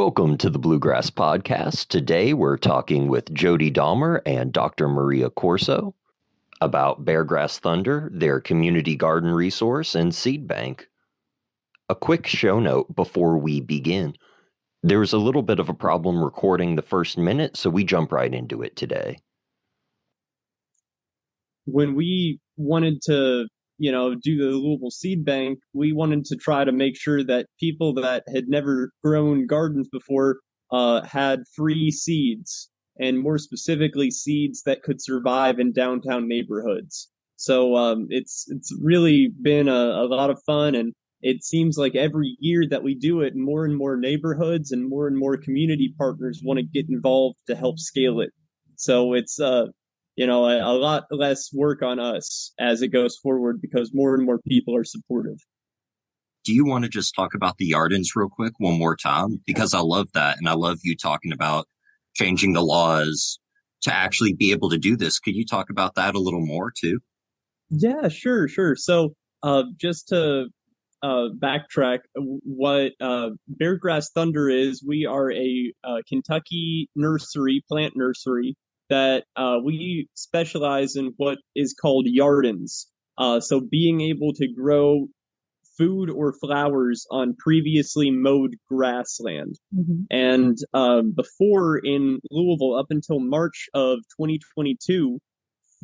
Welcome to the Bluegrass Podcast. Today we're talking with Jody Dahmer and Dr. Mariah Corso about Beargrass Thunder, their community garden resource and seed bank. A quick show note before we begin. There's a little bit of a problem recording the first minute, so we jump right into it today. When we wanted to do the Louisville seed bank, we wanted to try to make sure that people that had never grown gardens before had free seeds, and more specifically, seeds that could survive in downtown neighborhoods. So it's really been a lot of fun, and it seems like every year that we do it, more and more neighborhoods and more community partners want to get involved to help scale it. So it's a lot less work on us as it goes forward because more and more people are supportive. Do you want to just talk about the Yardens real quick one more time? Because I love that. And I love you talking about changing the laws to actually be able to do this. Could you talk about that a little more too? Yeah, sure. So just to backtrack, what Beargrass Thunder is, we are a Kentucky plant nursery that we specialize in what is called yardens. So being able to grow food or flowers on previously mowed grassland. Mm-hmm. And before in Louisville, up until March of 2022,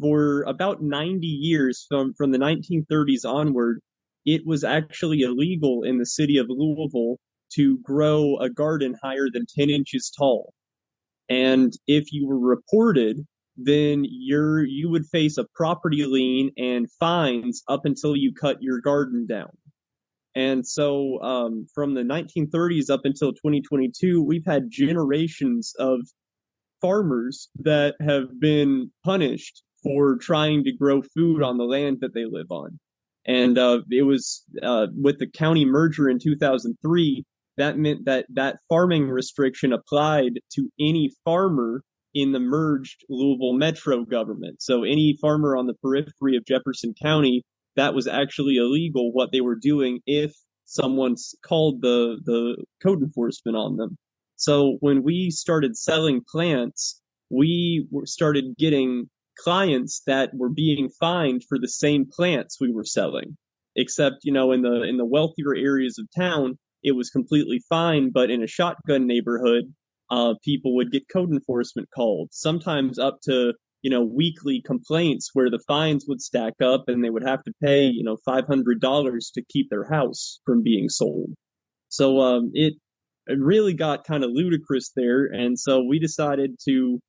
for about 90 years from the 1930s onward, it was actually illegal in the city of Louisville to grow a garden higher than 10 inches tall. And if you were reported, then you would face a property lien and fines up until you cut your garden down. And so from the 1930s up until 2022, we've had generations of farmers that have been punished for trying to grow food on the land that they live on. And it was with the county merger in 2003, that meant that farming restriction applied to any farmer in the merged Louisville metro government. So any farmer on the periphery of Jefferson County, that was actually illegal what they were doing if someone called the code enforcement on them. So when we started selling plants, we started getting clients that were being fined for the same plants we were selling. Except, in the wealthier areas of town, it was completely fine. But in a shotgun neighborhood, people would get code enforcement called, sometimes up to, weekly complaints where the fines would stack up and they would have to pay, $500 to keep their house from being sold. So it really got kind of ludicrous there. And so we decided to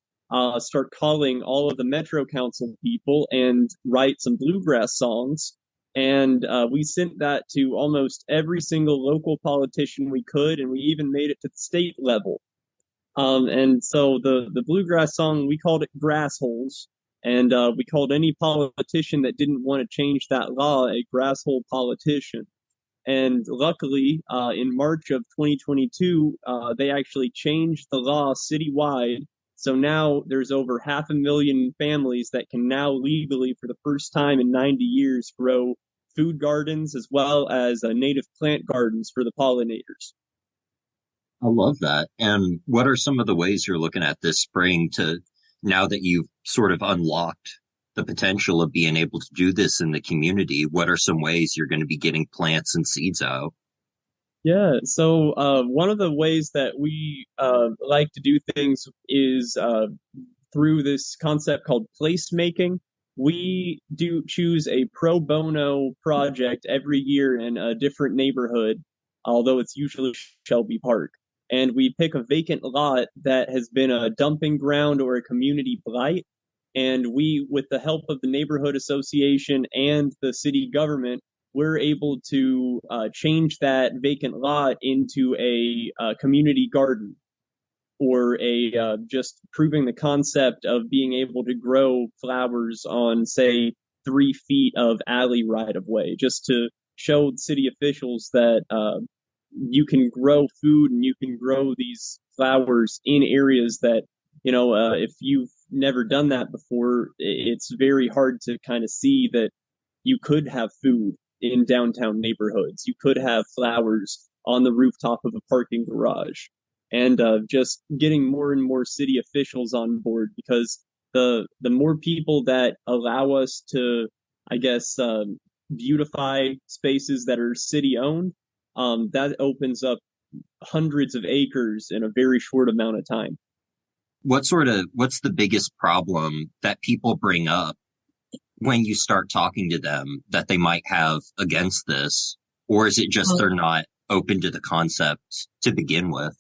start calling all of the Metro Council people and write some bluegrass songs. And we sent that to almost every single local politician we could, and we even made it to the state level. And so the bluegrass song, we called it Grass Holes. And we called any politician that didn't want to change that law a grasshole politician. And luckily, in March of 2022, they actually changed the law citywide. So now there's over 500,000 families that can now legally, for the first time in 90 years, grow food gardens as well as native plant gardens for the pollinators. I love that. And what are some of the ways you're looking at this spring to, now that you've sort of unlocked the potential of being able to do this in the community, what are some ways you're going to be getting plants and seeds out? Yeah, so one of the ways that we like to do things is through this concept called placemaking. We do choose a pro bono project every year in a different neighborhood, although it's usually Shelby Park. And we pick a vacant lot that has been a dumping ground or a community blight. And we, with the help of the neighborhood association and the city government, we're able to change that vacant lot into a community garden, or just proving the concept of being able to grow flowers on, say, 3 feet of alley right of way, just to show city officials that you can grow food and you can grow these flowers in areas that, if you've never done that before, it's very hard to kind of see that you could have food in downtown neighborhoods. You could have flowers on the rooftop of a parking garage. and just getting more and more city officials on board, because the more people that allow us to, I guess, beautify spaces that are city owned, that opens up hundreds of acres in a very short amount of time. What's the biggest problem that people bring up when you start talking to them that they might have against this? Or is it just they're not open to the concept to begin with?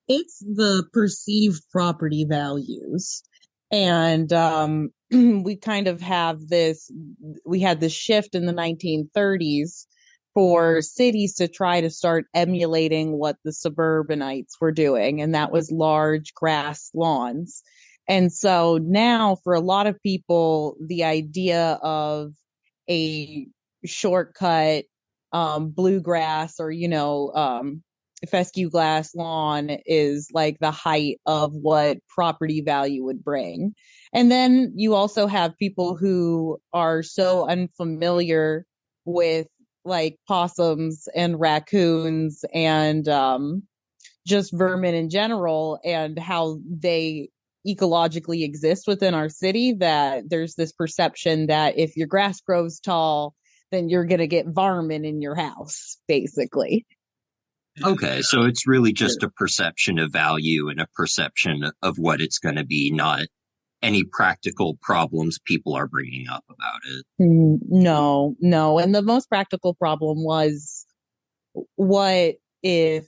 It's the perceived property values. And we kind of we had this shift in the 1930s for cities to try to start emulating what the suburbanites were doing, and that was large grass lawns. And so now for a lot of people, the idea of a shortcut bluegrass or, fescue glass lawn is like the height of what property value would bring. And then you also have people who are so unfamiliar with like possums and raccoons and just vermin in general and how they ecologically exist within our city, that there's this perception that if your grass grows tall, then you're going to get vermin in your house, basically. Okay, so it's really just a perception of value and a perception of what it's going to be, not any practical problems people are bringing up about it. No. And the most practical problem was, what if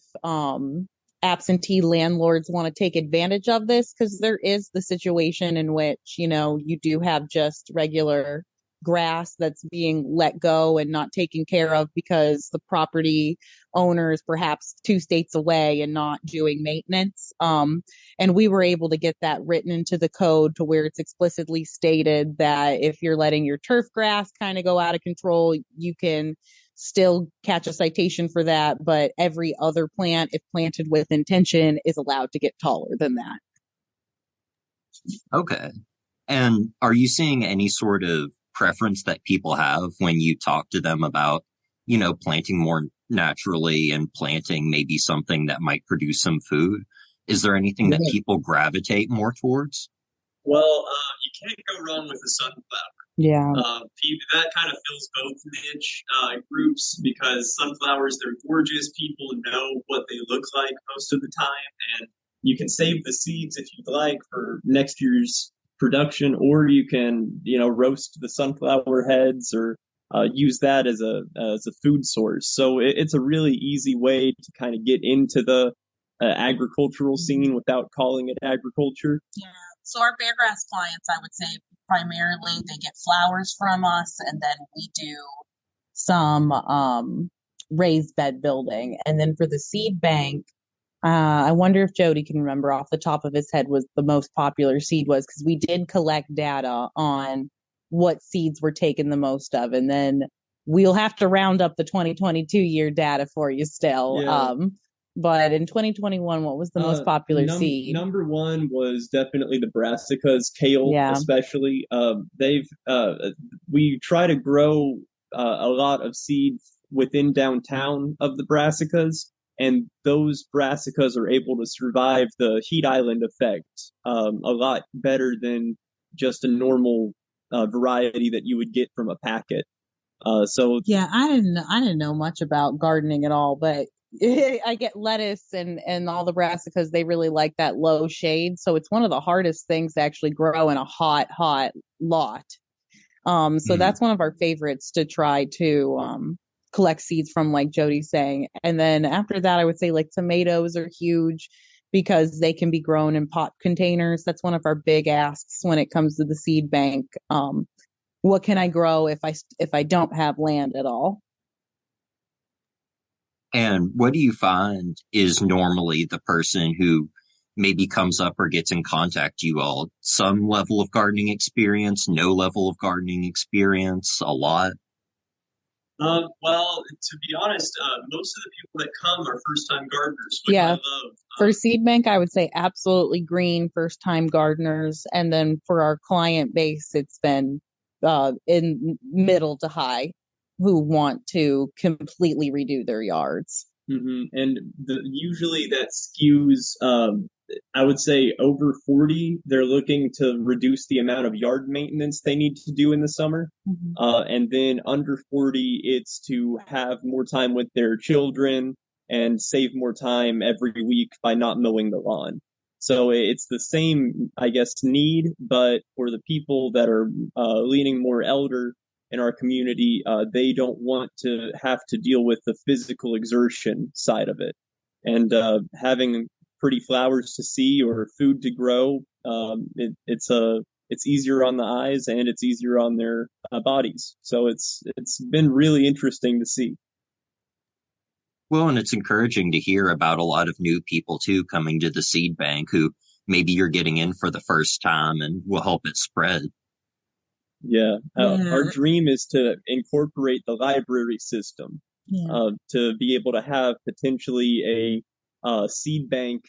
absentee landlords want to take advantage of this? Because there is the situation in which, you do have just regular grass that's being let go and not taken care of because the property owner is perhaps 2 states away and not doing maintenance. And we were able to get that written into the code to where it's explicitly stated that if you're letting your turf grass kind of go out of control, you can still catch a citation for that, but every other plant, if planted with intention, is allowed to get taller than that. Okay. And are you seeing any sort of preference that people have when you talk to them about, planting more naturally and planting maybe something that might produce some food? Is there anything that people gravitate more towards? Well, you can't go wrong with the sunflower. Yeah. That kind of fills both niche groups, because sunflowers, they're gorgeous. People know what they look like most of the time, and you can save the seeds if you'd like for next year's production, or you can, roast the sunflower heads or use that as a food source. So it's a really easy way to kind of get into the agricultural scene without calling it agriculture. Yeah. So our Beargrass clients, I would say, primarily they get flowers from us, and then we do some raised bed building. And then for the seed bank, I wonder if Jody can remember off the top of his head what the most popular seed was, because we did collect data on what seeds were taken the most of, and then we'll have to round up the 2022 year data for you still. Yeah. But in 2021, what was the most popular seed? Number one was definitely the brassicas, kale, especially. We try to grow a lot of seeds within downtown of the brassicas, and those brassicas are able to survive the heat island effect a lot better than just a normal variety that you would get from a packet. I didn't know much about gardening at all, but I get lettuce and all the brassicas. They really like that low shade, so it's one of the hardest things to actually grow in a hot lot. So that's one of our favorites to try to collect seeds from, like Jody's saying. And then after that, I would say like tomatoes are huge because they can be grown in pot containers. That's one of our big asks when it comes to the seed bank. What can I grow if I don't have land at all? And what do you find is normally the person who maybe comes up or gets in contact you all? Some level of gardening experience, no level of gardening experience, a lot? Well, to be honest, most of the people that come are first-time gardeners. Yeah. For seed bank, I would say absolutely green first-time gardeners. And then for our client base, it's been in middle to high, who want to completely redo their yards. And usually that skews, I would say over 40, they're looking to reduce the amount of yard maintenance they need to do in the summer. And then under 40, it's to have more time with their children and save more time every week by not mowing the lawn. So it's the same, I guess, need, but for the people that are leaning more elder in our community, they don't want to have to deal with the physical exertion side of it. And having pretty flowers to see or food to grow, it's easier on the eyes and it's easier on their bodies. So it's been really interesting to see. Well, and it's encouraging to hear about a lot of new people too coming to the seed bank who maybe you're getting in for the first time and will help it spread. Yeah. Our dream is to incorporate the library system to be able to have potentially a seed bank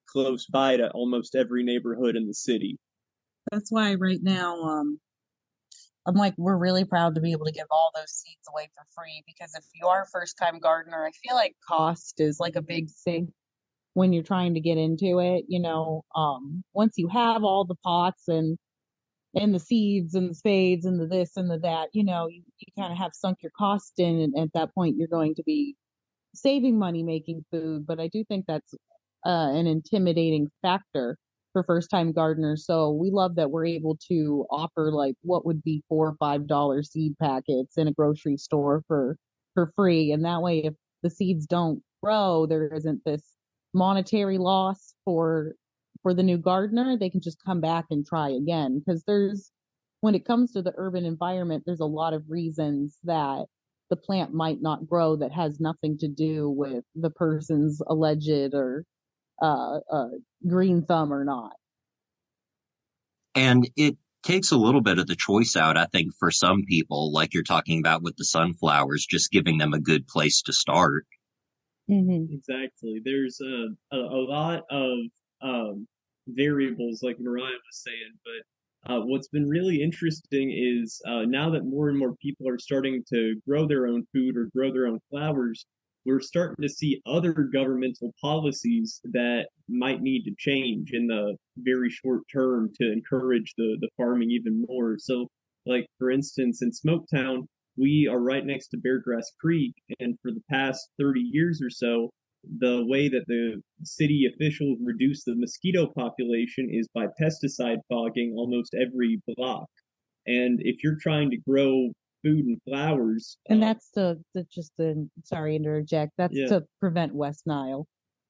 close by to almost every neighborhood in the city. That's why right now, I'm like, we're really proud to be able to give all those seeds away for free, because if you are a first time gardener, I feel like cost is like a big thing when you're trying to get into it. Once you have all the pots and the seeds and the spades and the this and the that, you kind of have sunk your cost in, and at that point you're going to be saving money making food. But I do think that's an intimidating factor for first time gardeners. So we love that we're able to offer like what would be $4 or $5 seed packets in a grocery store for free. And that way, if the seeds don't grow, there isn't this monetary loss for the new gardener. They can just come back and try again, because when it comes to the urban environment, there's a lot of reasons that the plant might not grow that has nothing to do with the person's alleged or green thumb or not. And it takes a little bit of the choice out, I think, for some people, like you're talking about with the sunflowers, just giving them a good place to start. Exactly. There's a lot of variables, like Mariah was saying, but what's been really interesting is now that more and more people are starting to grow their own food or grow their own flowers, we're starting to see other governmental policies that might need to change in the very short term to encourage the farming even more. So, like for instance, in Smoketown, we are right next to Beargrass Creek, and for the past 30 years or so, the way that the city officials reduce the mosquito population is by pesticide fogging almost every block. And if you're trying to grow food and flowers, and that's sorry to interject, that's to prevent West Nile.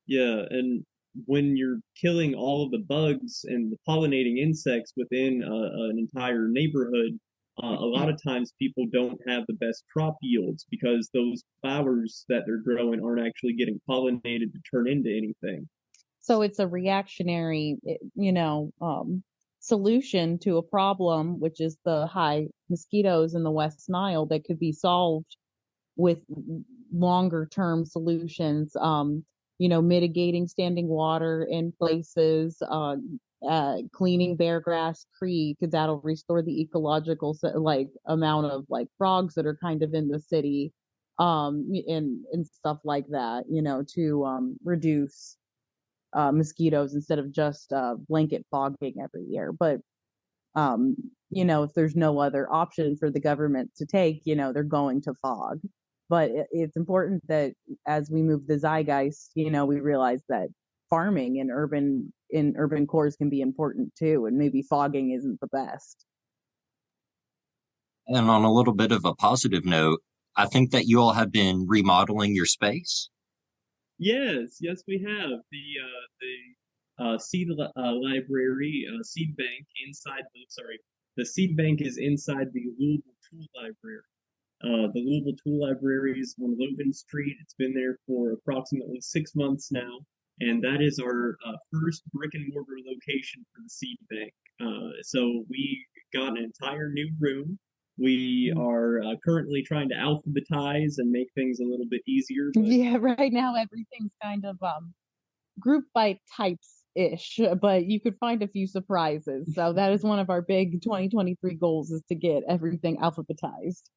Yeah, and when you're killing all of the bugs and the pollinating insects within an entire neighborhood, a lot of times people don't have the best crop yields because those flowers that they're growing aren't actually getting pollinated to turn into anything. So it's a reactionary, solution to a problem, which is the high mosquitoes in the West Nile, that could be solved with longer term solutions. Mitigating standing water in places, cleaning Beargrass Creek, because that'll restore the ecological amount of like frogs that are kind of in the city, and stuff like that, to reduce mosquitoes instead of just blanket fogging every year. But if there's no other option for the government to take, they're going to fog. But it's important that as we move the zeitgeist, we realize that farming in urban cores can be important too, and maybe fogging isn't the best. And on a little bit of a positive note, I think that you all have been remodeling your space. Yes, we have the seed library, seed bank inside the seed bank is inside the Louisville Tool Library. The Louisville Tool Library is on Logan Street. It's been there for approximately 6 months now, and that is our first brick and mortar location for the seed bank. So we got an entire new room. We are currently trying to alphabetize and make things a little bit easier. But yeah, right now everything's kind of grouped by types-ish, but you could find a few surprises. So that is one of our big 2023 goals, is to get everything alphabetized.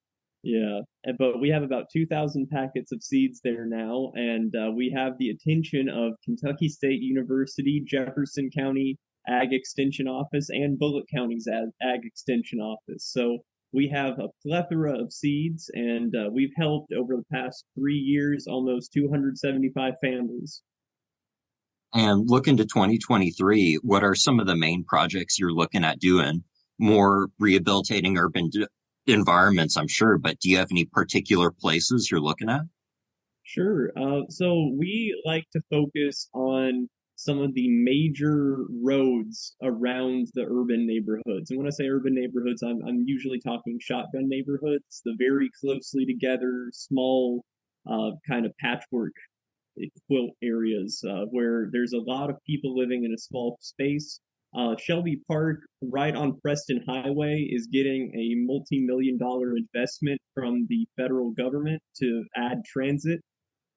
Yeah, but we have about 2,000 packets of seeds there now, and we have the attention of Kentucky State University, Jefferson County Ag Extension Office, and Bullitt County's Ag Extension Office. So we have a plethora of seeds, and we've helped over the past 3 years almost 275 families. And looking to 2023, what are some of the main projects you're looking at doing? More rehabilitating urban environments, I'm sure, but do you have any particular places you're looking at? Sure. So we like to focus on some of the major roads around the urban neighborhoods. And when I say urban neighborhoods, I'm usually talking shotgun neighborhoods, the very closely together, small, kind of patchwork quilt areas where there's a lot of people living in a small space. Shelby Park, right on Preston Highway, is getting a multi-million dollar investment from the federal government to add transit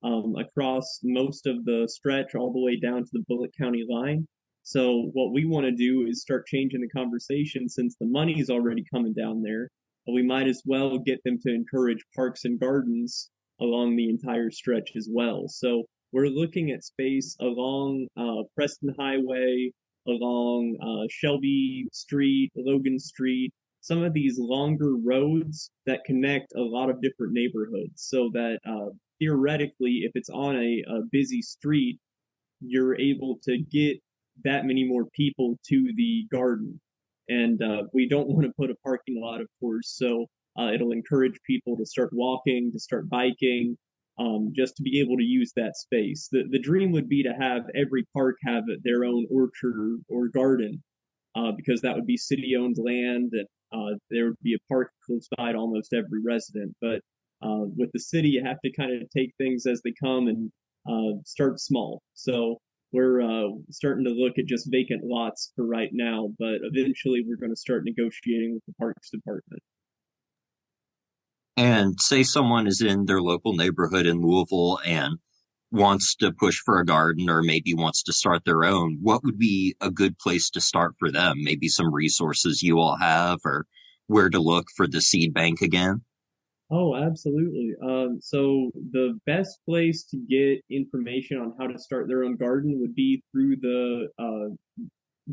across most of the stretch all the way down to the Bullitt County line. So what we want to do is start changing the conversation since the money's already coming down there. We might as well get them to encourage parks and gardens along the entire stretch as well. So we're looking at space along Preston Highway, along Shelby Street, Logan Street, some of these longer roads that connect a lot of different neighborhoods so that theoretically, if it's on a busy street, you're able to get that many more people to the garden. And we don't want to put a parking lot, of course, so it'll encourage people to start walking, to start biking, just to be able to use that space. The dream would be to have every park have their own orchard or garden, because that would be city-owned land, and there would be a park close by to almost every resident. But with the city, you have to kind of take things as they come and start small. So we're starting to look at just vacant lots for right now, but eventually we're going to start negotiating with the Parks Department. And say someone is in their local neighborhood in Louisville and wants to push for a garden or maybe wants to start their own, what would be a good place to start for them? Maybe some resources you all have or where to look for the seed bank again? Oh, absolutely. So the best place to get information on how to start their own garden would be through the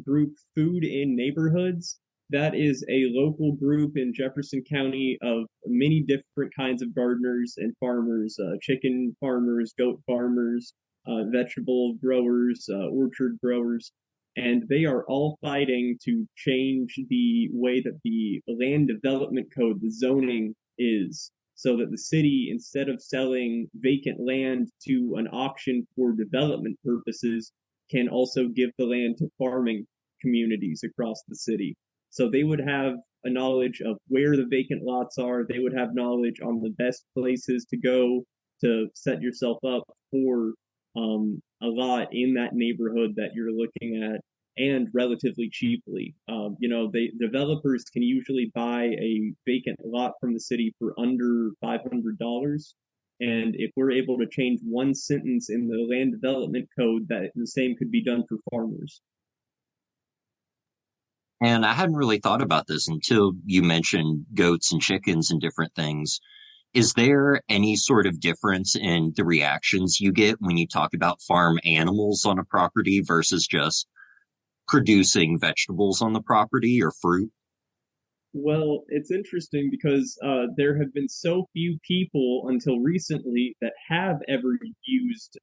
group Food in Neighborhoods. That is a local group in Jefferson County of many different kinds of gardeners and farmers, chicken farmers, goat farmers, vegetable growers, orchard growers, and they are all fighting to change the way that the land development code, the zoning, is, so that the city, instead of selling vacant land to an auction for development purposes, can also give the land to farming communities across the city. So they would have a knowledge of where the vacant lots are. They would have knowledge on the best places to go to set yourself up for a lot in that neighborhood that you're looking at, and relatively cheaply. They developers can usually buy a vacant lot from the city for under $500. And if we're able to change one sentence in the land development code, that the same could be done for farmers. And I hadn't really thought about this until you mentioned goats and chickens and different things. Is there any sort of difference in the reactions you get when you talk about farm animals on a property versus just producing vegetables on the property or fruit? Well, it's interesting because there have been so few people until recently that have ever used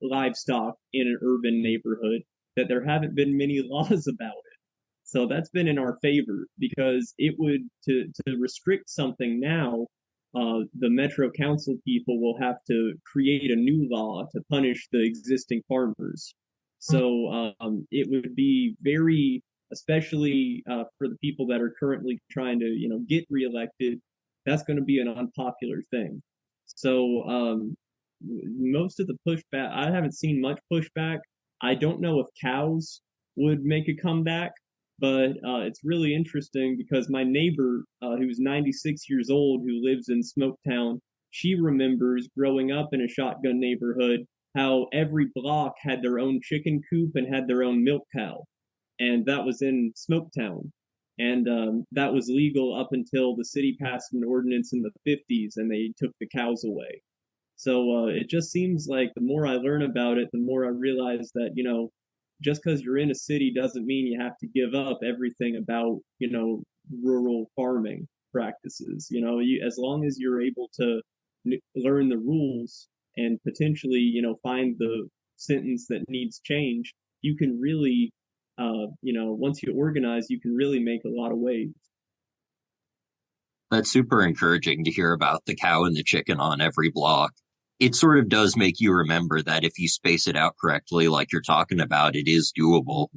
livestock in an urban neighborhood that there haven't been many laws about it. So that's been in our favor because it would to restrict something now, the Metro Council people will have to create a new law to punish the existing farmers. So it would be very, especially for the people that are currently trying to, get reelected, that's going to be an unpopular thing. So most of the pushback, I haven't seen much pushback. I don't know if cows would make a comeback, but it's really interesting because my neighbor, who's 96 years old, who lives in Smoketown, she remembers growing up in a shotgun neighborhood how every block had their own chicken coop and had their own milk cow, and that was in Smoketown. And that was legal up until the city passed an ordinance in the 50s and they took the cows away. So it just seems like the more I learn about it, the more I realize that, just because you're in a city doesn't mean you have to give up everything about, rural farming practices. As long as you're able to learn the rules and potentially, find the sentence that needs change, you can really, once you organize, you can really make a lot of waves. That's super encouraging to hear about the cow and the chicken on every block. It sort of does make you remember that if you space it out correctly, like you're talking about, it is doable.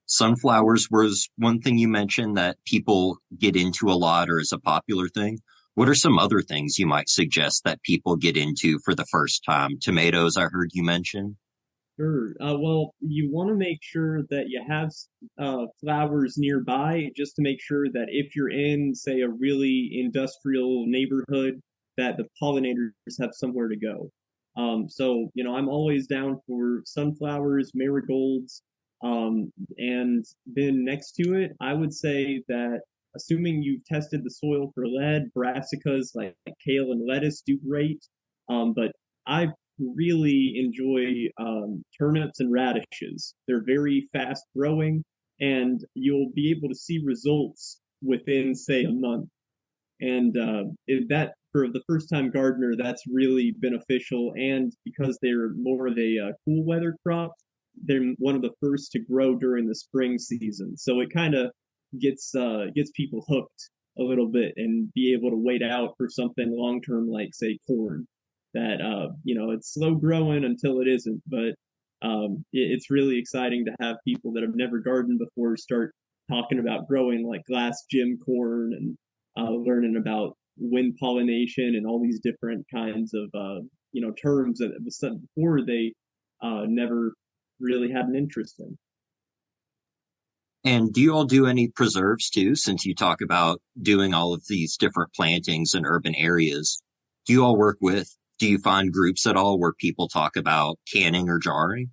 Sunflowers was one thing you mentioned that people get into a lot or is a popular thing. What are some other things you might suggest that people get into for the first time? Tomatoes, I heard you mention. Sure. Well, you want to make sure that you have flowers nearby just to make sure that if you're in, say, a really industrial neighborhood, that the pollinators have somewhere to go. So, I'm always down for sunflowers, marigolds, and then next to it, I would say that assuming you've tested the soil for lead, brassicas like kale and lettuce do great. But I really enjoy turnips and radishes. They're very fast growing, and you'll be able to see results within, say, a month. And that for the first time gardener, that's really beneficial. And because they're more of a cool weather crop, they're one of the first to grow during the spring season. So it kind of gets people hooked a little bit and be able to wait out for something long term like say corn that it's slow growing until it isn't, but it's really exciting to have people that have never gardened before start talking about growing like glass gem corn and learning about wind pollination and all these different kinds of terms that before they never really had an interest in. And do you all do any preserves too, since you talk about doing all of these different plantings in urban areas? Do you find groups at all where people talk about canning or jarring?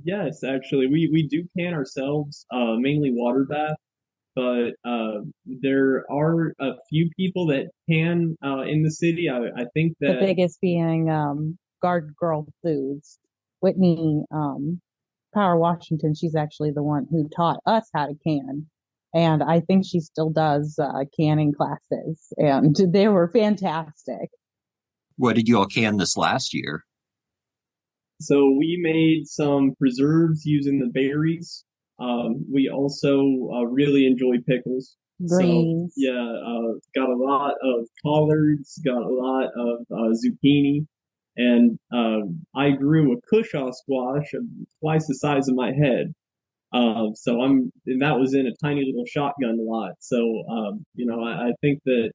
Yes, actually, we do can ourselves, mainly water bath, but there are a few people that can in the city. I think The that biggest being Garden Girl Foods. Whitney Power Washington, she's actually the one who taught us how to can. And I think she still does canning classes, and they were fantastic. What did you all can this last year? so. We made some preserves using the berries. We also really enjoy pickles. Greens. So yeah, got a lot of collards, got a lot of zucchini, and I grew a cushaw squash twice the size of my head. And that was in a tiny little shotgun lot. So, I think that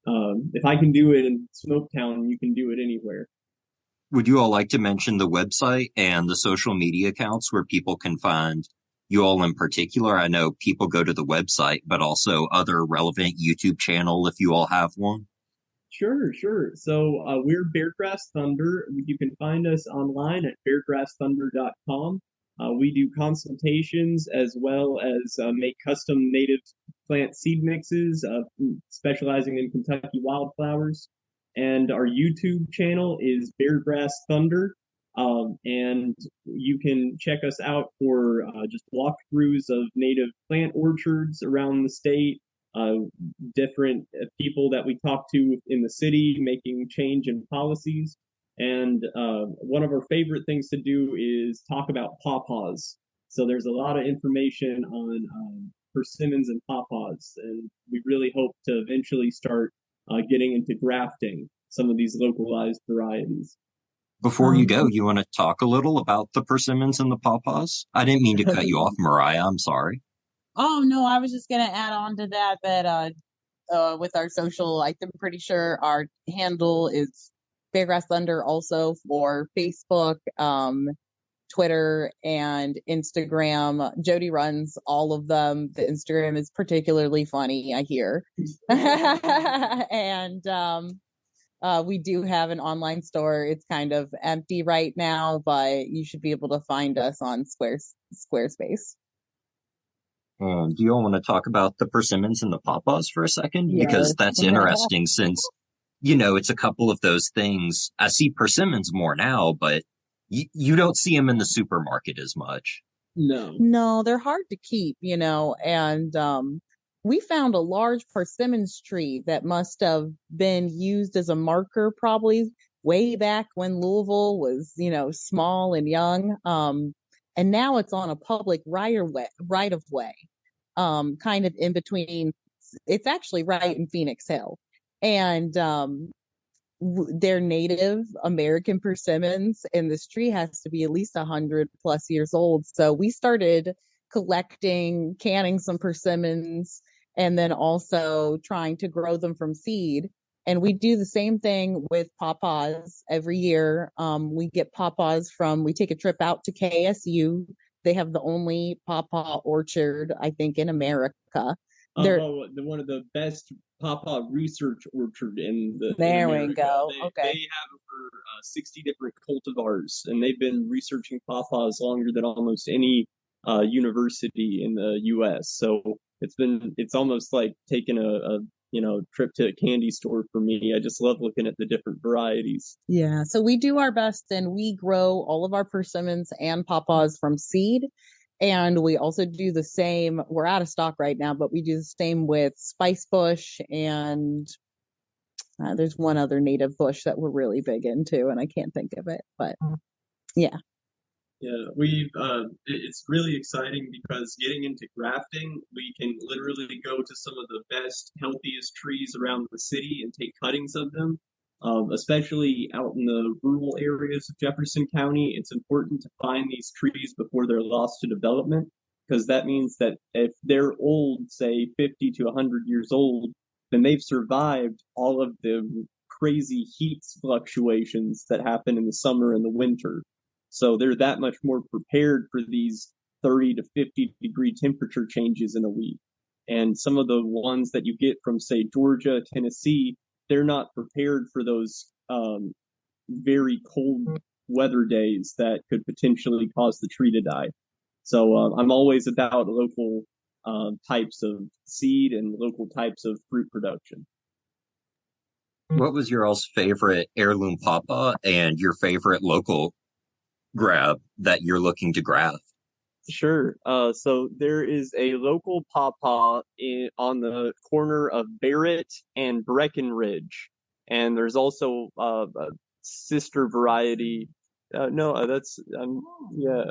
if I can do it in Smoketown, you can do it anywhere. Would you all like to mention the website and the social media accounts where people can find you all in particular? I know people go to the website, but also other relevant YouTube channel if you all have one. Sure, sure. So we're Beargrass Thunder. You can find us online at beargrassthunder.com. We do consultations as well as make custom native plant seed mixes, specializing in Kentucky wildflowers. And our YouTube channel is Beargrass Thunder. And you can check us out for just walkthroughs of native plant orchards around the state, uh, different people that we talk to in the city making change in policies. And one of our favorite things to do is talk about pawpaws. So there's a lot of information on persimmons and pawpaws, and we really hope to eventually start getting into grafting some of these localized varieties. Before you go, you want to talk a little about the persimmons and the pawpaws? I didn't mean to cut you off, Mariah. I'm sorry. Oh no, I was just gonna add on to that with our social, I'm pretty sure our handle is Beargrass Thunder also for Facebook, Twitter, and Instagram. Jody runs all of them. The Instagram is particularly funny, I hear. And we do have an online store. It's kind of empty right now, but you should be able to find us on Squarespace. And do you all want to talk about the persimmons and the pawpaws for a second? Because Yes. that's interesting since, you know, it's a couple of those things. I see persimmons more now, but you don't see them in the supermarket as much. No. No, they're hard to keep, and we found a large persimmons tree that must have been used as a marker probably way back when Louisville was, small and young. And now it's on a public right of way, kind of in between. It's actually right in Phoenix Hill. And they're Native American persimmons, and this tree has to be at least 100+ years old. So we started collecting, canning some persimmons, and then also trying to grow them from seed. And we do the same thing with pawpaws every year. We get pawpaws we take a trip out to KSU. They have the only pawpaw orchard, I think, in America. One of the best pawpaw research orchard in There we America. go. They have over 60 different cultivars, and they've been researching pawpaws longer than almost any university in the U.S. So it's almost like taking a trip to a candy store for me. I just love looking at the different varieties. Yeah, so we do our best, and we grow all of our persimmons and pawpaws from seed. And we also do the same. We're out of stock right now, but we do the same with spice bush, and there's one other native bush that we're really big into, and I can't think of it, but yeah. Yeah, it's really exciting because getting into grafting, we can literally go to some of the best, healthiest trees around the city and take cuttings of them. Especially out in the rural areas of Jefferson County, it's important to find these trees before they're lost to development, because that means that if they're old, say 50 to 100 years old, then they've survived all of the crazy heat fluctuations that happen in the summer and the winter. So they're that much more prepared for these 30 to 50-degree temperature changes in a week. And some of the ones that you get from, say, Georgia, Tennessee, they're not prepared for those very cold weather days that could potentially cause the tree to die. So I'm always about local types of seed and local types of fruit production. What was your all's favorite heirloom pawpaw and your favorite local grab that you're looking to graft? Sure. So there is a local pawpaw on the corner of Barrett and Breckenridge, and there's also a sister variety. No, that's yeah.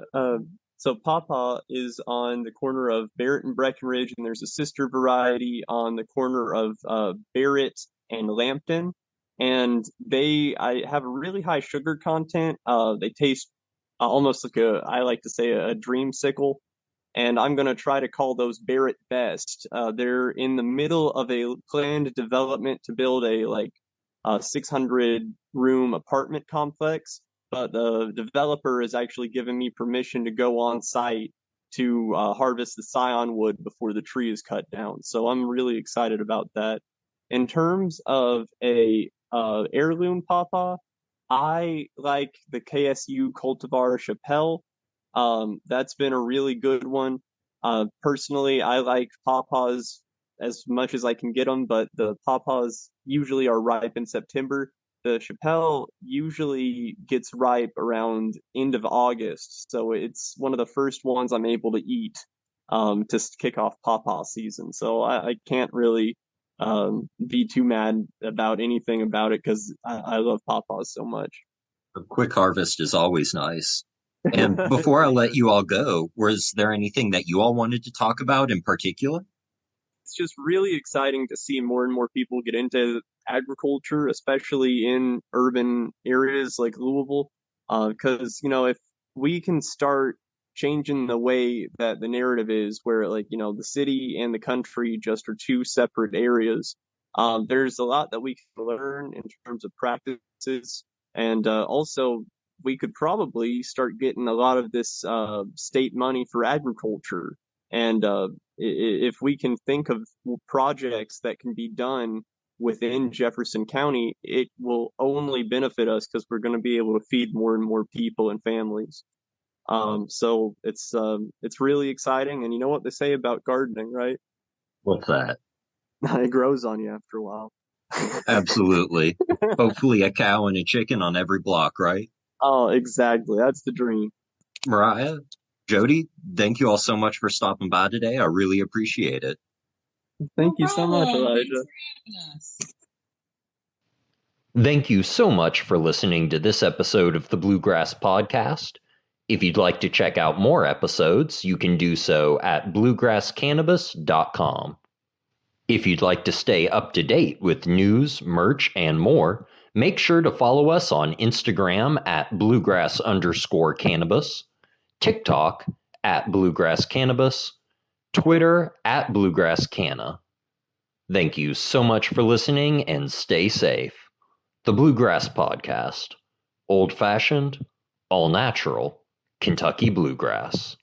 So pawpaw is on the corner of Barrett and Breckenridge, and there's a sister variety on the corner of Barrett and Lambton, and I have a really high sugar content. They taste almost like I like to say, a dreamsicle. And I'm going to try to call those Barrett Best. They're in the middle of a planned development to build a 600 room apartment complex. But the developer has actually given me permission to go on site to harvest the scion wood before the tree is cut down. So I'm really excited about that. In terms of a heirloom pawpaw, I like the KSU cultivar Chappelle. That's been a really good one. Personally, I like pawpaws as much as I can get them, but the pawpaws usually are ripe in September. The Chappelle usually gets ripe around end of August, so it's one of the first ones I'm able to eat to kick off pawpaw season. So I can't really be too mad about anything about it because I love pawpaws so much. A quick harvest is always nice. And before I let you all go, was there anything that you all wanted to talk about in particular? It's just really exciting to see more and more people get into agriculture, especially in urban areas like Louisville. Because, if we can start changing the way that the narrative is, where the city and the country just are two separate areas, there's a lot that we can learn in terms of practices. And also, we could probably start getting a lot of this state money for agriculture. And if we can think of projects that can be done within Jefferson County, it will only benefit us because we're going to be able to feed more and more people and families. So it's really exciting. And you know what they say about gardening, right? What's that? It grows on you after a while. Absolutely. Hopefully a cow and a chicken on every block, right? Oh, exactly. That's the dream. Mariah, Jody, thank you all so much for stopping by today. I really appreciate it. Thank you so much, Elijah. Thank you so much for listening to this episode of the Bluegrass Podcast. If you'd like to check out more episodes, you can do so at bluegrasscannabis.com. If you'd like to stay up to date with news, merch, and more, make sure to follow us on Instagram at bluegrass_cannabis, TikTok at Bluegrass Cannabis, Twitter at Bluegrass Canna. Thank you so much for listening and stay safe. The Bluegrass Podcast. Old-fashioned, all-natural, Kentucky Bluegrass.